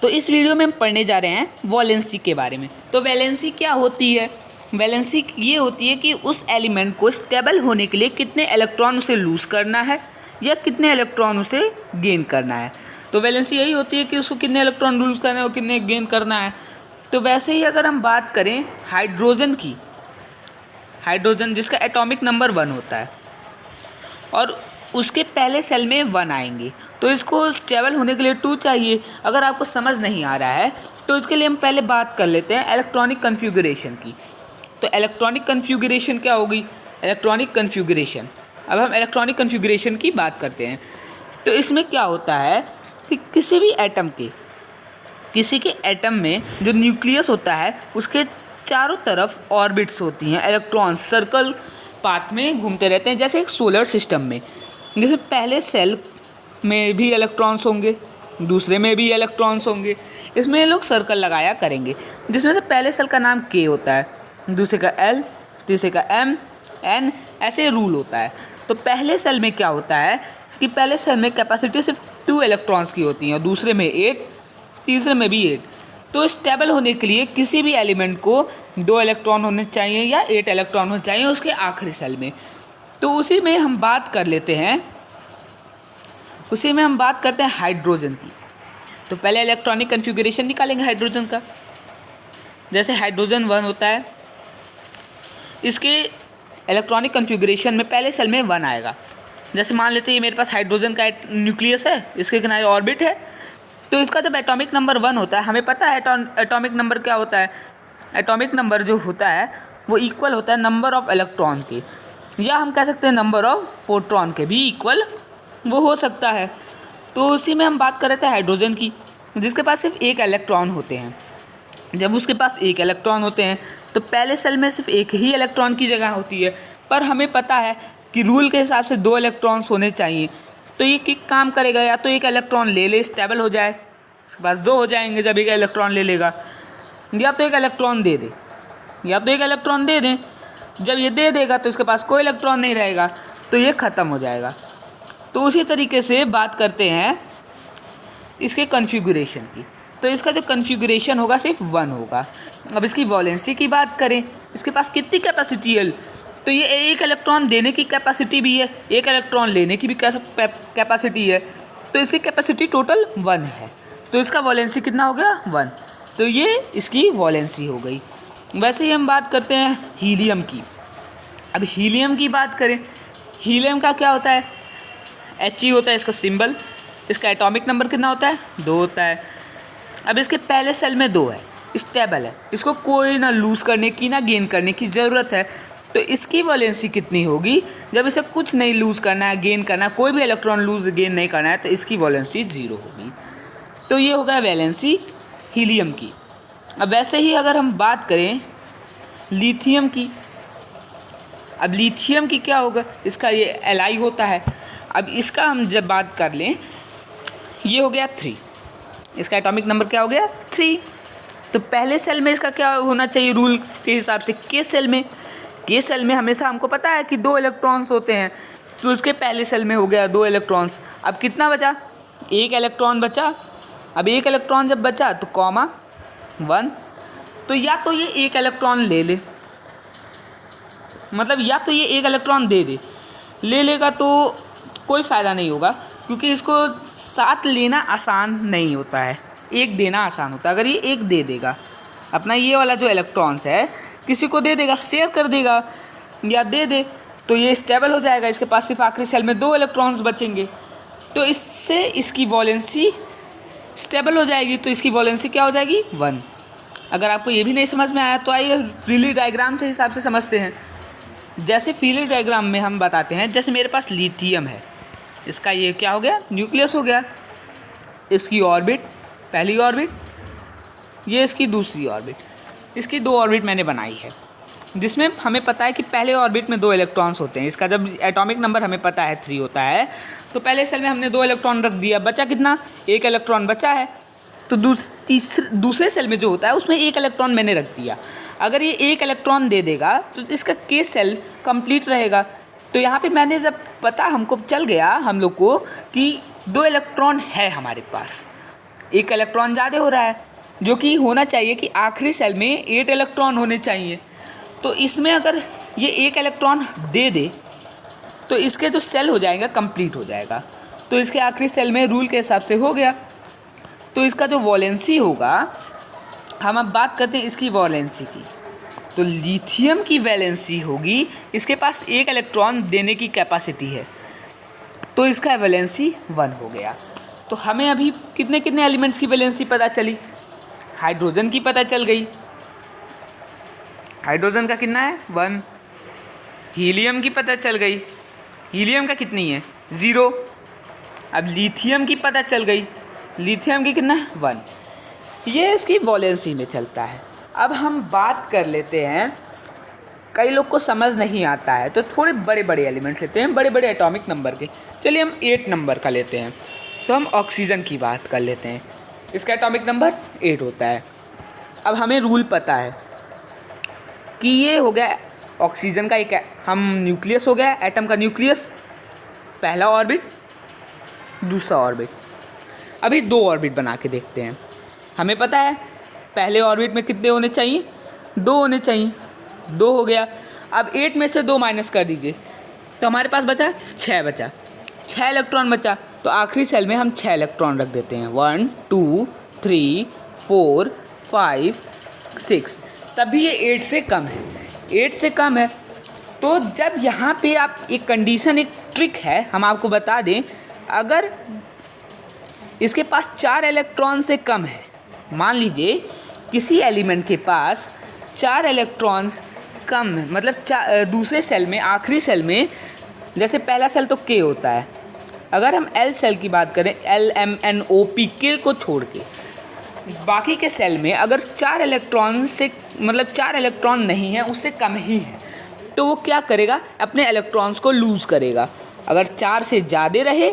तो इस वीडियो में हम पढ़ने जा रहे हैं वैलेंसी के बारे में। तो वैलेंसी क्या होती है? वैलेंसी ये होती है कि उस एलिमेंट को स्टेबल होने के लिए कितने इलेक्ट्रॉन उसे लूज़ करना है या कितने इलेक्ट्रॉन उसे गेन करना है। तो वैलेंसी यही होती है कि उसको कितने इलेक्ट्रॉन लूज़ करना है और कितने गेन करना है। तो वैसे ही अगर हम बात करें हाइड्रोजन की, हाइड्रोजन जिसका एटॉमिक नंबर 1 होता है और उसके पहले सेल में 1 आएंगे, तो इसको स्टेबल होने के लिए 2 चाहिए। अगर आपको समझ नहीं आ रहा है तो इसके लिए हम पहले बात कर लेते हैं इलेक्ट्रॉनिक कन्फिगरेशन की। तो इलेक्ट्रॉनिक कन्फिगरेशन क्या होगी? इलेक्ट्रॉनिक कन्फिगरेशन, अब हम इलेक्ट्रॉनिक कन्फिगरेशन की बात करते हैं। तो इसमें क्या होता है कि किसी के एटम में जो न्यूक्लियस होता है उसके चारों तरफ ऑर्बिट्स होती हैं, इलेक्ट्रॉन सर्कल पाथ में घूमते रहते हैं, जैसे एक सोलर सिस्टम में। जैसे पहले सेल में भी इलेक्ट्रॉन्स होंगे, दूसरे में भी इलेक्ट्रॉन्स होंगे, इसमें लोग सर्कल लगाया करेंगे, जिसमें से पहले सेल का नाम के होता है, दूसरे का एल, तीसरे का एम, एन, ऐसे रूल होता है। तो पहले सेल में क्या होता है कि पहले सेल में कैपेसिटी सिर्फ 2 इलेक्ट्रॉन्स की होती है, दूसरे में 8, तीसरे में भी 8। तो स्टेबल होने के लिए किसी भी एलिमेंट को 2 इलेक्ट्रॉन होने चाहिए या 8 इलेक्ट्रॉन होने चाहिए उसके आखिरी सेल में। तो उसी में हम बात करते हैं हाइड्रोजन की। तो पहले इलेक्ट्रॉनिक कन्फिगरेशन निकालेंगे हाइड्रोजन का। जैसे हाइड्रोजन 1 होता है, इसके इलेक्ट्रॉनिक कन्फिगरेशन में पहले सेल में 1 आएगा। जैसे मान लेते हैं ये मेरे पास हाइड्रोजन का न्यूक्लियस है, इसके किनारे ऑर्बिट है। तो इसका जब एटॉमिक नंबर 1 होता है, हमें पता है एटॉमिक नंबर क्या होता है। एटॉमिक नंबर जो होता है वो इक्वल होता है नंबर ऑफ इलेक्ट्रॉन के, या हम कह सकते हैं नंबर ऑफ प्रोटॉन के भी इक्वल वो हो सकता है। तो उसी में हम बात कर रहे थे हाइड्रोजन की, जिसके पास सिर्फ 1 इलेक्ट्रॉन होते हैं। जब उसके पास 1 इलेक्ट्रॉन होते हैं तो पहले सेल में सिर्फ 1 ही इलेक्ट्रॉन की जगह होती है, पर हमें पता है कि रूल के हिसाब से 2 इलेक्ट्रॉन्स होने चाहिए। तो ये किक काम करेगा, या तो 1 इलेक्ट्रॉन ले स्टेबल हो जाए, उसके पास 2 हो जाएंगे जब 1 इलेक्ट्रॉन ले लेगा, या तो 1 इलेक्ट्रॉन दे दें। जब ये दे देगा तो इसके पास कोई इलेक्ट्रॉन नहीं रहेगा, तो ये ख़त्म हो जाएगा। तो उसी तरीके से बात करते हैं इसके कन्फिगरेशन की। तो इसका जो कन्फिगरेशन होगा सिर्फ 1 होगा। अब इसकी वैलेंसी की बात करें, इसके पास कितनी कैपेसिटी है? तो ये 1 इलेक्ट्रॉन देने की कैपेसिटी भी है, 1 इलेक्ट्रॉन लेने की भी कैपेसिटी है। तो इसकी कैपेसिटी टोटल 1 है। तो इसका वैलेंसी कितना हो गया? 1। तो ये इसकी वैलेंसी हो गई। वैसे ही हम बात करते हैं हीलियम की। अब हीलियम की बात करें, हीलियम का क्या होता है? He होता है इसका सिंबल। इसका एटॉमिक नंबर कितना होता है? 2 होता है। अब इसके पहले सेल में 2 है, स्टेबल है, इसको कोई ना लूज़ करने की ना गेन करने की ज़रूरत है। तो इसकी वैलेंसी कितनी होगी? जब इसे कुछ नहीं लूज़ करना है, गेन करना है, कोई भी इलेक्ट्रॉन लूज़ गेन नहीं करना है, तो इसकी वैलेंसी 0 होगी। तो ये होगा वैलेंसी हीलियम की। अब वैसे ही अगर हम बात करें लिथियम की, अब लिथियम की क्या होगा? इसका ये Li होता है। अब इसका हम जब बात कर लें, ये हो गया 3, इसका एटॉमिक नंबर क्या हो गया? 3। तो पहले सेल में इसका क्या होना चाहिए रूल के हिसाब से? के सेल में हमेशा हमको पता है कि 2 इलेक्ट्रॉन्स होते हैं, तो उसके पहले सेल में हो गया 2 इलेक्ट्रॉन्स। अब कितना बचा? 1 इलेक्ट्रॉन बचा। अब 1 इलेक्ट्रॉन जब बचा तो कॉमा 1। तो या तो ये 1 इलेक्ट्रॉन ले, मतलब या तो ये 1 इलेक्ट्रॉन ले लेगा तो कोई फ़ायदा नहीं होगा, क्योंकि इसको 7 लेना आसान नहीं होता है, 1 देना आसान होता है। अगर ये 1 दे देगा, अपना ये वाला जो इलेक्ट्रॉन्स है किसी को दे देगा, शेयर कर देगा या दे दे, तो ये स्टेबल हो जाएगा। इसके पास सिर्फ आखिरी सेल में 2 इलेक्ट्रॉन्स बचेंगे, तो इससे इसकी वैलेंसी स्टेबल हो जाएगी। तो इसकी वैलेंसी क्या हो जाएगी? 1। अगर आपको ये भी नहीं समझ में आया तो आइए फ्रीली डायग्राम के हिसाब से समझते हैं। जैसे फ्रीली डायग्राम में हम बताते हैं, जैसे मेरे पास लिथियम है, इसका ये क्या हो गया? न्यूक्लियस हो गया। इसकी ऑर्बिट, पहली ऑर्बिट, ये इसकी दूसरी ऑर्बिट, इसकी 2 ऑर्बिट मैंने बनाई है, जिसमें हमें पता है कि पहले ऑर्बिट में 2 इलेक्ट्रॉन्स होते हैं। इसका जब एटॉमिक नंबर हमें पता है 3 होता है, तो पहले सेल में हमने 2 इलेक्ट्रॉन रख दिया, बचा कितना? 1 इलेक्ट्रॉन बचा है। तो दूसरे सेल में जो होता है उसमें 1 इलेक्ट्रॉन मैंने रख दिया। अगर ये 1 इलेक्ट्रॉन दे देगा तो इसका के सेल कंप्लीट रहेगा। तो यहाँ पे मैंने जब पता हमको चल गया हम लोग को कि 2 इलेक्ट्रॉन है हमारे पास, एक इलेक्ट्रॉन ज़्यादा हो रहा है, जो कि होना चाहिए कि आखिरी सेल में 8 इलेक्ट्रॉन होने चाहिए। तो इसमें अगर ये 1 इलेक्ट्रॉन दे दे तो इसके जो सेल हो जाएगा कंप्लीट हो जाएगा। तो इसके आखिरी सेल में रूल के हिसाब से हो गया। तो इसका जो वैलेंसी होगा, हम अब बात करते हैं इसकी वैलेंसी की। तो लिथियम की वैलेंसी होगी, इसके पास 1 इलेक्ट्रॉन देने की कैपेसिटी है, तो इसका वैलेंसी 1 हो गया। तो हमें अभी कितने कितने एलिमेंट्स की वैलेंसी पता चली। हाइड्रोजन की पता चल गई, हाइड्रोजन का कितना है 1। हीलियम की पता चल गई, हीलियम का कितनी है 0। अब लिथियम की पता चल गई, लिथियम की कितना है 1। ये इसकी वैलेंसी में चलता है। अब हम बात कर लेते हैं, कई लोग को समझ नहीं आता है तो थोड़े बड़े बड़े एलिमेंट्स लेते हैं, बड़े बड़े एटॉमिक नंबर के। चलिए हम 8 नंबर का लेते हैं। तो हम ऑक्सीजन की बात कर लेते हैं, इसका एटॉमिक नंबर 8 होता है। अब हमें रूल पता है कि ये हो गया ऑक्सीजन का एक न्यूक्लियस हो गया, एटम का न्यूक्लियस, पहला ऑर्बिट, दूसरा ऑर्बिट। अभी 2 ऑर्बिट बना के देखते हैं। हमें पता है पहले ऑर्बिट में कितने होने चाहिए, 2 होने चाहिए, 2 हो गया। अब 8 में से 2 माइनस कर दीजिए तो हमारे पास बचा 6 बचा, 6 इलेक्ट्रॉन बचा। तो आखिरी सेल में हम 6 इलेक्ट्रॉन रख देते हैं, 1 2 3 4 5 6। तभी ये 8 से कम है, 8 से कम है। तो जब यहाँ पे आप एक कंडीशन, एक ट्रिक है, हम आपको बता दें, अगर इसके पास 4 इलेक्ट्रॉन से कम है, मान लीजिए किसी एलिमेंट के पास 4 इलेक्ट्रॉन्स कम है, मतलब दूसरे सेल में, आखिरी सेल में, जैसे पहला सेल तो K होता है, अगर हम L सेल की बात करें, LMNOP, K को छोड़ के बाकी के सेल में अगर 4 इलेक्ट्रॉन से, मतलब 4 इलेक्ट्रॉन नहीं है, उससे कम ही है, तो वो क्या करेगा, अपने इलेक्ट्रॉन्स को लूज़ करेगा। अगर 4 से ज़्यादा रहे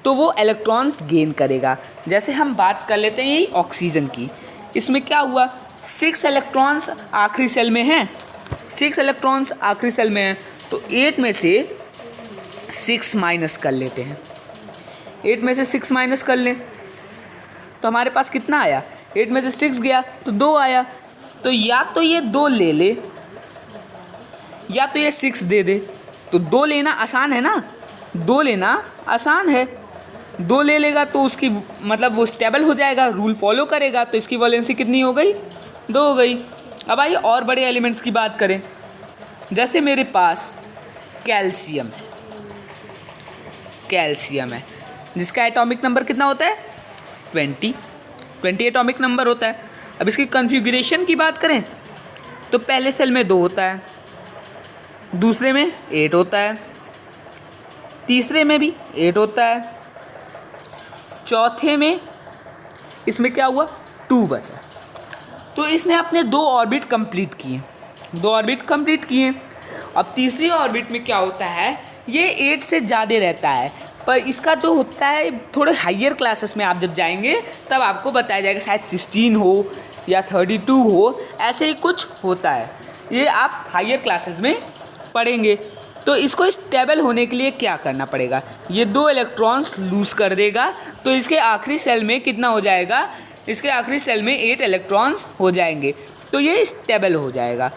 तो वो इलेक्ट्रॉन्स गेन करेगा। जैसे हम बात कर लेते हैं यही ऑक्सीजन की, इसमें क्या हुआ, 6 इलेक्ट्रॉन्स आखिरी सेल में हैं, 6 इलेक्ट्रॉन्स आखिरी सेल में हैं, तो 8 में से 6 माइनस कर लेते हैं, 8 में से 6 माइनस कर लें तो हमारे पास कितना आया, 8 में से 6 गया तो 2 आया। तो या तो ये 2 ले ले या तो ये 6 दे दे। तो 2 लेना आसान है ना, 2 लेना आसान है, 2 ले लेगा तो उसकी मतलब वो स्टेबल हो जाएगा, रूल फॉलो करेगा, तो इसकी वैलेंसी कितनी हो गई, 2 हो गई। अब आइए और बड़े एलिमेंट्स की बात करें। जैसे मेरे पास कैल्शियम है, कैल्शियम है जिसका एटॉमिक नंबर कितना होता है 20 एटॉमिक नंबर होता है। अब इसकी कॉन्फ़िगरेशन की बात करें तो पहले सेल में 2 होता है, दूसरे में 8 होता है, तीसरे में भी 8 होता है, चौथे में इसमें क्या हुआ 2 बचा। तो इसने अपने 2 ऑर्बिट कंप्लीट किए, 2 ऑर्बिट कंप्लीट किए। अब तीसरी ऑर्बिट में क्या होता है, ये 8 से ज़्यादा रहता है, पर इसका जो होता है थोड़े हाइयर क्लासेस में आप जब जाएंगे तब आपको बताया जाएगा, शायद 16 हो या 32 हो, ऐसे ही कुछ होता है, ये आप हाइयर क्लासेस में पढ़ेंगे। तो इसको स्टेबल होने के लिए क्या करना पड़ेगा, ये 2 इलेक्ट्रॉन्स लूज़ कर देगा, तो इसके आखिरी सेल में कितना हो जाएगा, इसके आखिरी सेल में 8 इलेक्ट्रॉन्स हो जाएंगे, तो ये स्टेबल हो जाएगा।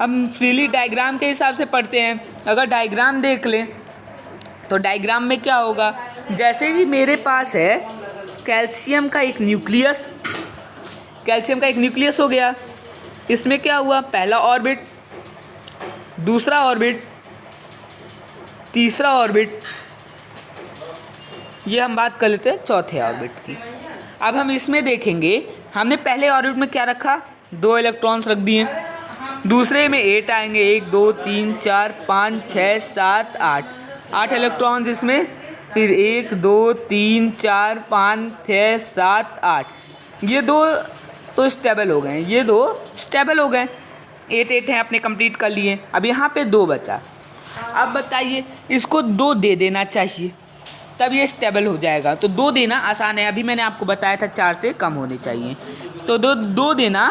हम फ्रीली डायग्राम के हिसाब से पढ़ते हैं। अगर डायग्राम देख लें तो डायग्राम में क्या होगा, जैसे ही मेरे पास है कैल्शियम का एक न्यूक्लियस, कैल्शियम का एक न्यूक्लियस हो गया, इसमें क्या हुआ, पहला ऑर्बिट, दूसरा ऑर्बिट, तीसरा ऑर्बिट, ये हम बात कर लेते हैं चौथे ऑर्बिट की। अब हम इसमें देखेंगे, हमने पहले ऑर्बिट में क्या रखा, 2 इलेक्ट्रॉन्स रख दिए, दूसरे में 8 आएंगे, 1 2 3 4 5 6 7 8 इलेक्ट्रॉन्स इसमें, फिर 1 2 3 4 5 6 7 8, ये 2 तो स्टेबल हो गए, ये 2 स्टेबल हो गए, 8 हैं अपने कंप्लीट कर लिए। अब यहाँ पे 2 बचा, अब बताइए इसको 2 दे देना चाहिए तब ये स्टेबल हो जाएगा। तो 2 देना आसान है, अभी मैंने आपको बताया था 4 से कम होने चाहिए, तो 2 देना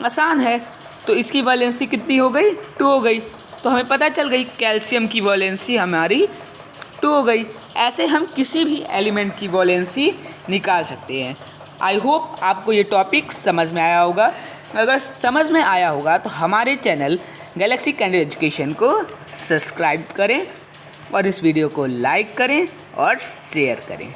आसान है। तो इसकी वैलेंसी कितनी हो गई, 2 हो गई। तो हमें पता चल गई कैल्शियम की वैलेंसी हमारी 2 हो गई। ऐसे हम किसी भी एलिमेंट की वैलेंसी निकाल सकते हैं। आई होप आपको ये टॉपिक समझ में आया होगा। अगर समझ में आया होगा तो हमारे चैनल गैलेक्सी कैंडिड एजुकेशन को सब्सक्राइब करें और इस वीडियो को लाइक करें और शेयर करें।